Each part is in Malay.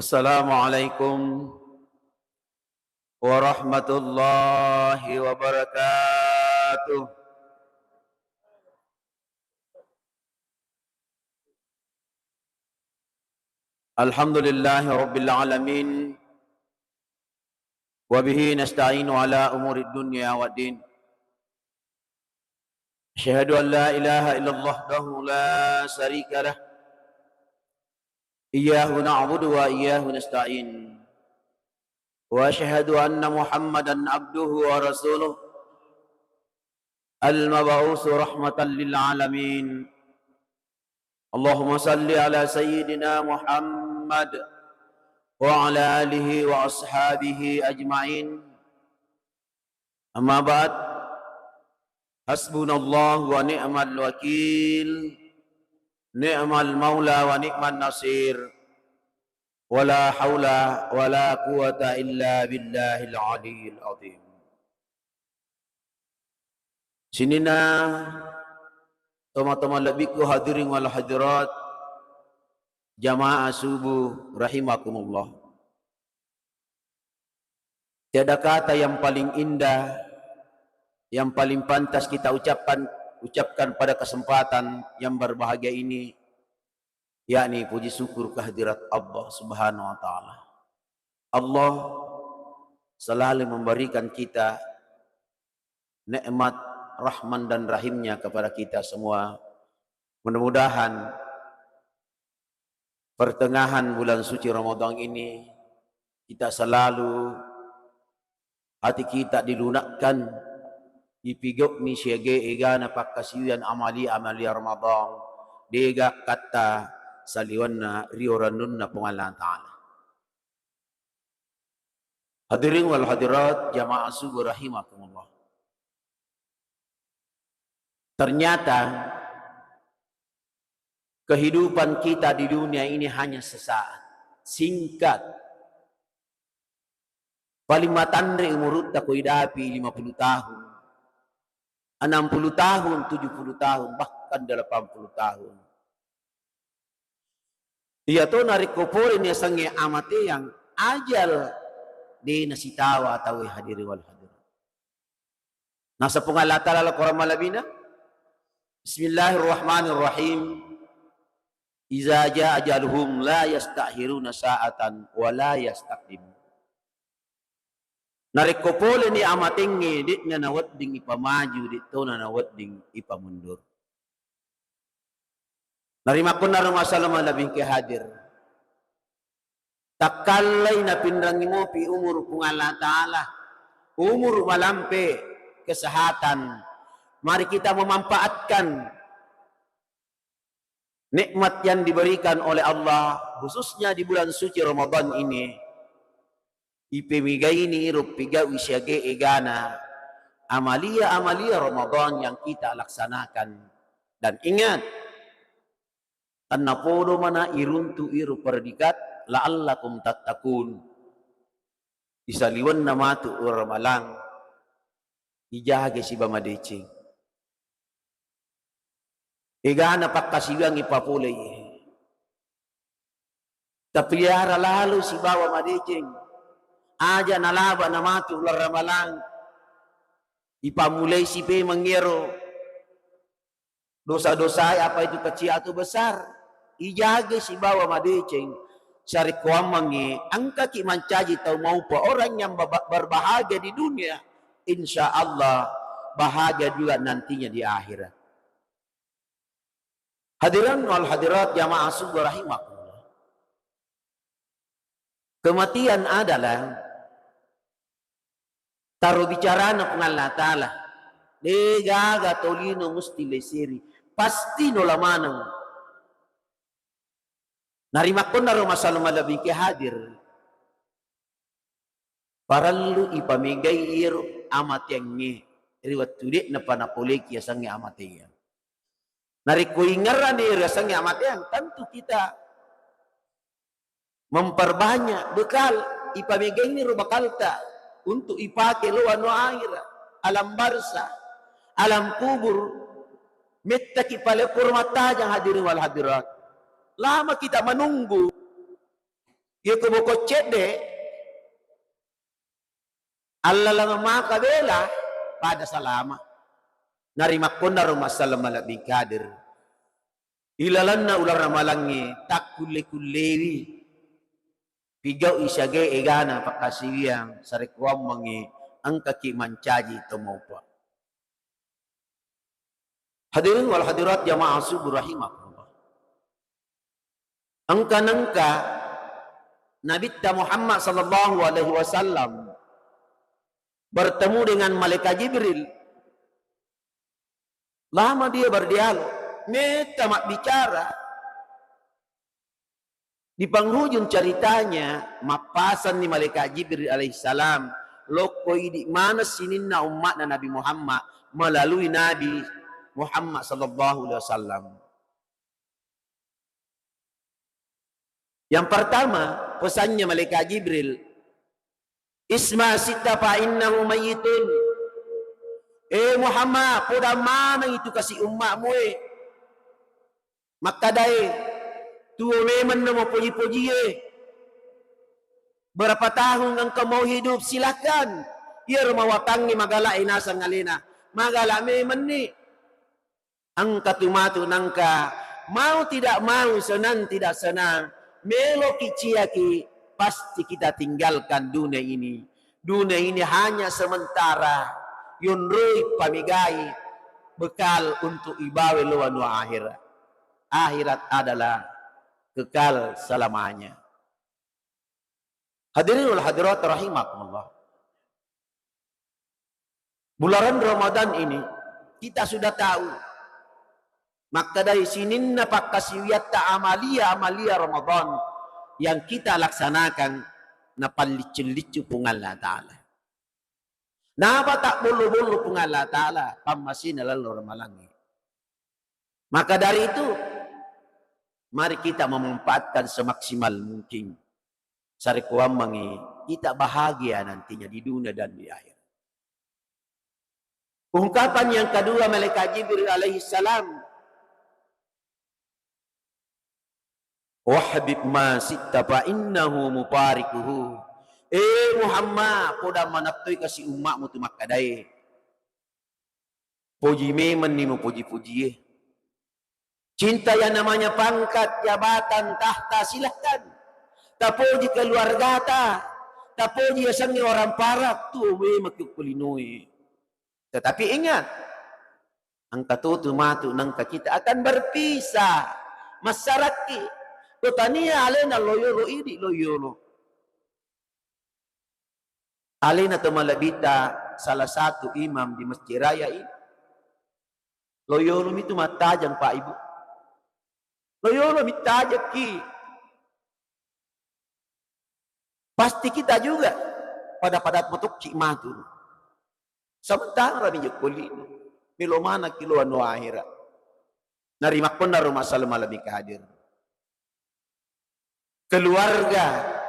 Assalamualaikum warahmatullahi wabarakatuh. Alhamdulillahi rabbil alamin. Wa bihi nasta'inu ala umurid dunya waddin. Asyhadu an la ilaha illallah wahdahu la syarika lah. Iyyahu na'budu wa iyyahu nasta'in. Wa asyhadu anna Muhammadan abduhu wa rasuluh al-mab'uts rahmatan lil alamin. Allahumma salli ala sayyidina Muhammad wa ala alihi wa ashabihi ajma'in. Amma ba'd. Hasbunallahu wa ni'mal wakil. Ni'mal maula wa ni'man nasir. Wala haula wala quwata illa billahil aliyyil azim. Sinina teman-teman lebihku hadirin wal hadirat jamaah subuh rahimakumullah. Tiada kata yang paling indah, yang paling pantas kita ucapkan pada kesempatan yang berbahagia ini, yakni puji syukur kehadirat Allah Subhanahu wa taala. Allah selalu memberikan kita nikmat Rahman dan Rahimnya kepada kita semua. Mudah-mudahan pertengahan bulan suci Ramadan ini kita selalu hati kita dilunakkan ipigok ni syege egana pakkasiyan amali Ramadan dega kata saliwanna rioranunna pengalan ta'ala. Hadirin wal hadirat jamaah subuh rahimakumullah. Ternyata kehidupan kita di dunia ini hanya sesaat, singkat. Paling matandre umur tak kuidapi 50 tahun, 60 tahun, 70 tahun, bahkan 80 tahun. Dia tu narik kopor ini sange amate yang ajal di nasitawa atau hadiri wal hadirat. Nasa pengalata lala korang malabina. Bismillahirrahmanirrahim. Iza jaa ajaluhum la yastakhiruna sa'atan wa la yastaqdimun. Narik kopol ni amatingi dit na nawat ding ipamaju dit to na nawat ding ipamundur. Narimakon na rumasalam labing ke hadir. Takalay na pinrangi mo pi umur pungala ta'ala. Umur malampe kesehatan. Mari kita memanfaatkan nikmat yang diberikan oleh Allah, khususnya di bulan suci Ramadan ini. Ipemigay ni rupiga wisyage egana amalia Ramadan yang kita laksanakan. Dan ingat, annapodo mana iruntu iru perdikat la'allakum tattaqun. Isaliwan namatu uramalang ijage si bamadecing. Egana pakkasigang ipapulay. Tapilihara lalu si bawa madecing. Aja nalaba namatu ular ramalang. Ipamulay si pe mangyero. Dosa-dosa apa itu kecil atau besar. Ijage si bawa madecing. Syari kuamangi. Angka ki mancaji tau mau pa orang yang berbahagia di dunia. Insya Allah bahagia juga nantinya di akhirat. Hadirin wal hadirat jamaah subuh rahimakumullah. Kematian adalah taruh bicara na pengalat ta'ala. Degaga tolino musti lesiri. Pasti nolamanang. Narimakon na rumasalam malabing ke hadir. Paralu ipamigay iro amat yang nge. Riwat tudik na panapulek yasang amat yang. Narikuingaran ni rasanya amatian, tentu kita memperbanyak bekal ipamigay ni rubakalta untuk ipake luar no akhirah alam barsa alam kubur mittaki pale kurmata yang hadirin wal hadirat. Lama kita menunggu Ia keboko cede, Allah lang maka bela pada salama. Narimak ko na rumasal malabing kadir. Ilalan na ular ramalangi takule-kulewi. Pigaw isage egana pakasiwiyang sarikwam mangi ang kaki mancaji tomopa. Hadirin wal hadirat jamaah subuh rahimahullah. Angka-angka Nabi Muhammad sallallahu alaihi wasallam bertemu dengan malaikat Jibril. Lama dia berdialog, tamat bicara. Di penghujung ceritanya, mapasan ni malaikat Jibril alaihissalam, lokoi di mana sininna umat Nabi Muhammad melalui Nabi Muhammad sallallahu alaihi wasallam. Yang pertama, pesannya malaikat Jibril, Isma sita fa innahu mayyitun. Muhammad, poda mana itu kasih umatmu Makadai tuo memang nama puji-puji berapa tahun engkau mau hidup silakan. Ia rumawatangi magala inasa ngalina. Magala memang ni. Angka tumatu nangka mau tidak mau, senang tidak senang, melo kiciaki pasti kita tinggalkan dunia ini. Dunia ini hanya sementara. Yunrui pamigai bekal untuk ibawe luan wa akhirat. Akhirat adalah kekal selamanya. Hadirin wal hadirat rahimakumullah. Bulan Ramadan ini kita sudah tahu. Maka dari sini napak kasiyat amalia Ramadan yang kita laksanakan napalicu-licu pun Allah Ta'ala. Napa tak bulu-bulu pun Allah Ta'ala pamasin lalu ramalangi. Maka dari itu mari kita memanfaatkan semaksimal mungkin. Sarikuam mangi kita bahagia nantinya di dunia dan di akhir. Ungkapan yang kedua malaikat Jibril alaihi salam, wahbib ma sitta fa innahu mubarikuhu. Muhammad, poda manaptoy kasi umakmu tu makadai. Puji memang ni mo puji-puji. Cinta yang namanya pangkat, jabatan, tahta, silahkan. Tapuji keluarga ta, tapuji asangi orang parak tu memang kukulinui. Tetapi ingat, angka tutu matu nangka kita akan berpisah. Masyarakat, tutania alena loyolo ini loyolo. Alina tumalabita salah satu imam di masjid raya ini. Loyolo itu matajang Pak Ibu. Loyolo mitajak ki. Pasti kita juga pada motok cik matu. Sementara minyak kulit. Milo mana kiluan wa akhirat. Narimak pun na rumah salam alami kehadir. Keluarga.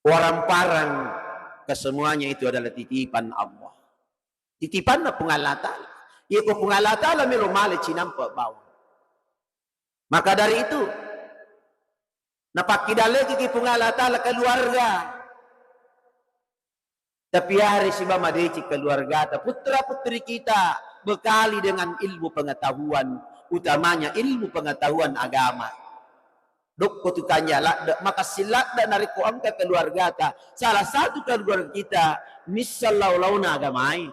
Orang parang kesemuanya itu adalah titipan Allah. Titipan na Allah Ta'ala. Ia ko Allah Ta'ala milo mali cinampak bawah. Maka dari itu, napakidale kiki Allah Ta'ala keluarga. Tapi hari si Bamadeci keluarga, putra putri kita bekali dengan ilmu pengetahuan, utamanya ilmu pengetahuan agama. Dok kutukannya maka silat dan nariku angka keluarga ta. Salah satu keluarga kita misallau launa agamai.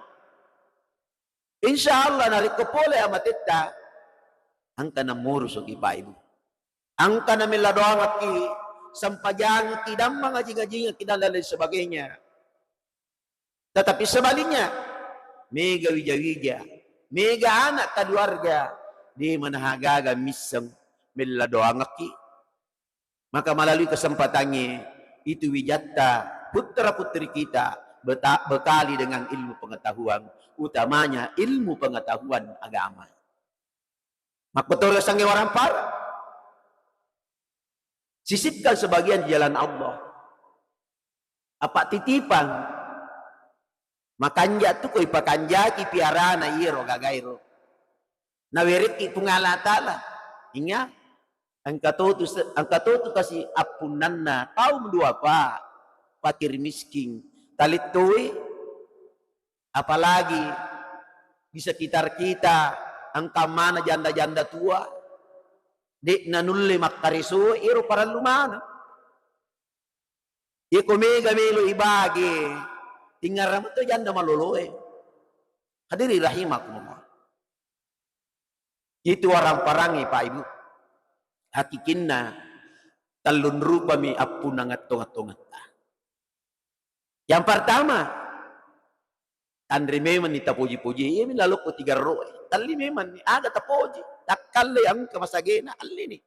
Insyaallah nariku pole amatita angka namuru sogi Pak Ibu. Angka na miladoang ki sampajang tidam ngaji-ngaji kita dan lain sebagainya. Tetapi sebaliknya mega wija-wija, mega anak keluarga di mana hagaga misam miladoang ki. Maka melalui kesempatannya itu wijatta putra putri kita bekali dengan ilmu pengetahuan, utamanya ilmu pengetahuan agama. Maka betul sangi orang parah. Sisipkan sebagian di jalan Allah. Apa titipan? Makanja tu koi pakanjaki piara na iro gagairo. Na weriki pungala Ta'ala. Ingat. Angkatutu kasi apunan na kaum dua pa fakir miskin talit tuwi apalagi di sekitar kita angka mana janda-janda tua di nanulle makkarisu iro para lumana iko mega melo ibagi tinggal to janda maloloe hadiri rahimakumullah itu orang parangi Pak Ibu hakikinna talun rupa mi apuna ngatong-ngatong. Yang pertama, Andre memang nita puji-puji, ini lalu ko tiga roe. Tali memang ni aga tapoji, takkalle ang kamasagena alli ni.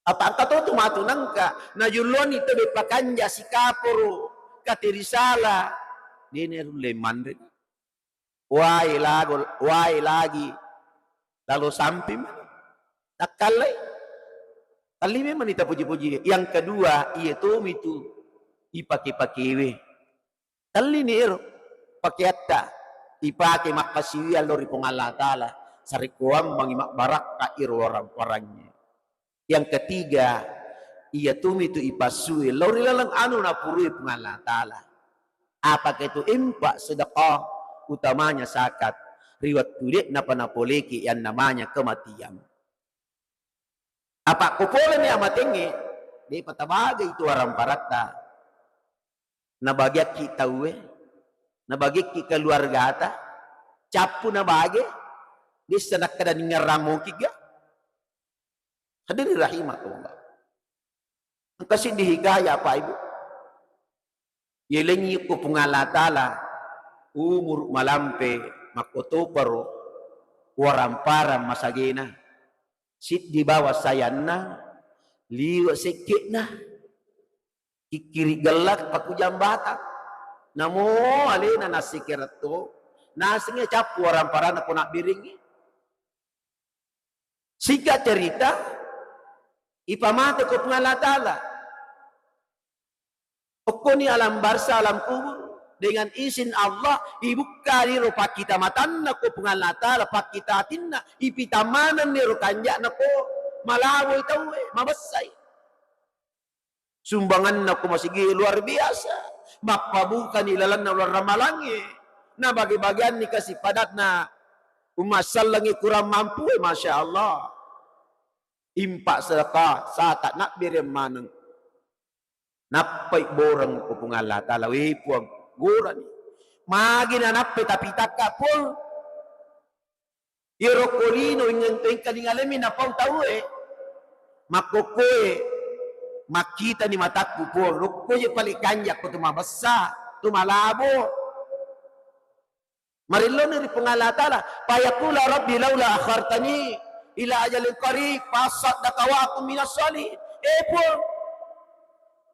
Apa angka to tumatu nangka na julon ito be pakanja si kaporo katirisala dene rulle mandre. Wai lagi lalu sampim takkalle tali memang nita puji-puji. Yang kedua, iya itu ipaki-pakiwe. Tali ni ero pakiatta ipake makasiwi alori pong Allah Ta'ala sarikuam mangimak barak ka iro orang-orangnya. Yang ketiga, iya itu ipasui lori lalang anu na purui pong Allah Ta'ala. Apakah itu impak sedekah utamanya zakat riwat tulik na panapoleki yang namanya kematian. Apa kupola ni amatingi di patabaga itu orang parata na bagyak kita uwe na bagyak ki keluarga ta capu na bagi di sanak kada ningaramo kiga hadiri rahimatullah kasi dihigaya Pak Ibu yelengi ko pungala tala umur malampe makotoparo warampara masagena sit di bawah sayanna liwa sikit na kikiri gelak paku jambatan namo alena nasikirato nasingnya capu orang parana ko nak biringi singkat cerita ipamate ko pengalatala okoni alam barsa alam kubur dengan izin Allah ibuka niro pak kita matanna ko pengalatala pak kita tinna ipitamanan niro kanja na ko malawo itawe mabasay sumbangan na ko masigi luar biasa mapabukan ilalan na luar ramalangi na bagi-bagian ni kasi padat na umasal langi kurang mampu masya Allah impak sedekah saat nak birim maneng napai borang ko pengalatala wipuang gurani magi na nappe tapi takapol iro kolino ingin kalingalemi na pau taue makokoe makita ni mataku po rukoye palikanyak ko tumabasa tumalabo marillo ni pengalatala payakula rabbi laula akhartani ila ajalin qarib fasaddaka wa akum minas salihin po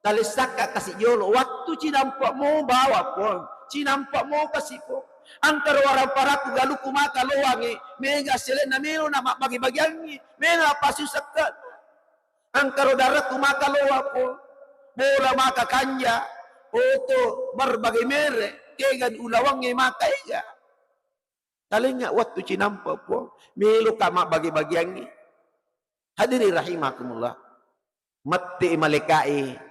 talisaka kasi yolo waktu cinampak mo bawa po cinampak mo kasi po antara orang paraku galuku maka lowangi mega selen na melo na bagi-bagiangi mega pasusakat angkaro darat maka lowa po bola maka kanja oto berbagai mere kegan ulawangi maka ega talinga waktu cinampak po melo kama bagi-bagiangi hadiri rahimakumullah mati malekai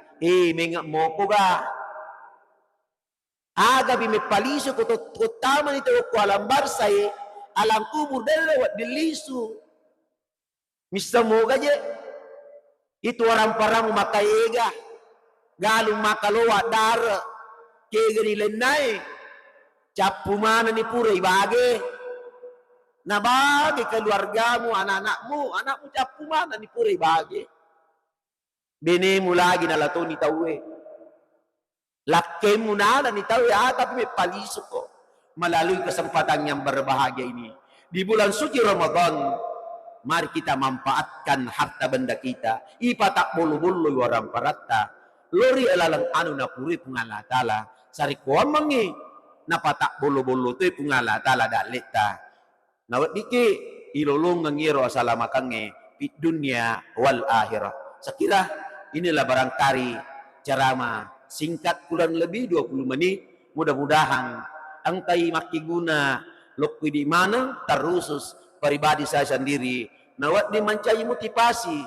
mengak mo ko ga aga bimipaliso ko tama nito ko alam barsay alam kubur dalawa dilisu mista mo ga je itu orang parang makaiga galung makalowa dar kega nilenay capu mana ni pura ibage na bagi keluargamu anak-anakmu capu mana ni pura ibage bene mo lagi na lato ni tawe lakke mo na ni tawe tapi may paliso ko melalui kesempatan yang berbahagia ini di bulan suci Ramadan mari kita manfaatkan harta benda kita ipatak bulu-bulu orang parata lori alalang anu na puri pengalatala sari ko mangi na patak bulu-bulu tu pengalatala dalita nawat diki ilolong ngiro salamakange di dunia wal akhirah sekira inilah barangkali ceramah singkat kurang lebih 20 menit. Mudah-mudahan angkai makiguna lokwi di mana terusus pribadi saya sendiri. Nawat di mencari motivasi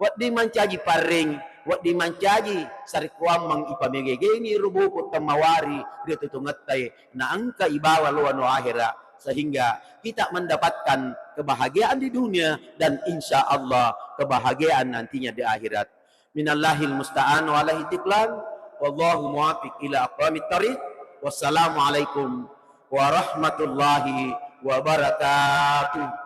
wat di mancaji paring, wat di mancaji sari kuamang ipamegegeni rubuko tamawari dia tutungatai na angka ibawa luano akhirat, sehingga kita mendapatkan kebahagiaan di dunia dan insya Allah kebahagiaan nantinya di akhirat. Minallahil musta'an wa alaihi tiqlan wallahu muwafiq ila aqwamit thariq. Wassalamualaikum warahmatullahi wabarakatuh.